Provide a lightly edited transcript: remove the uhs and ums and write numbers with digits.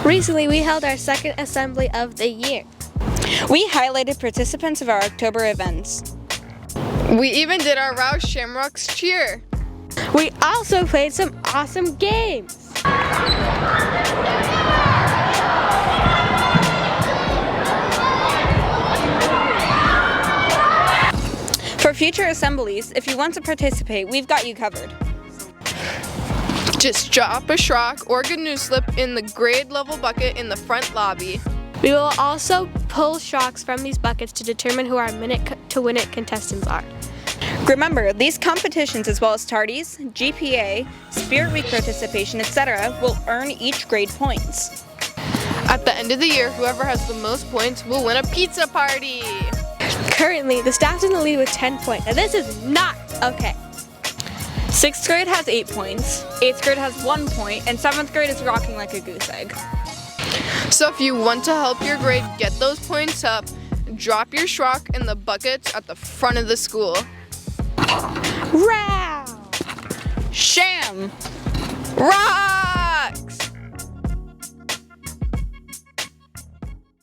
Recently, we held our second assembly of the year. We highlighted participants of our October events. We even did our Rowe Shamrock's cheer. We also played some awesome games. For future assemblies, if you want to participate, we've got you covered. Just drop a Shamrock or good news slip in the grade level bucket in the front lobby. We will also pull Shamrocks from these buckets to determine who our Minute to Win It contestants are. Remember, these competitions as well as tardies, GPA, Spirit Week participation, etc. will earn each grade points. At the end of the year, whoever has the most points will win a pizza party. Currently, the staff's in the lead with 10 points. Now this is not okay. 6th grade has 8 points, 8th grade has 1 point, and 7th grade is rocking like a goose egg. So if you want to help your grade get those points up, drop your Shamrock in the buckets at the front of the school. Row! Sham! Row!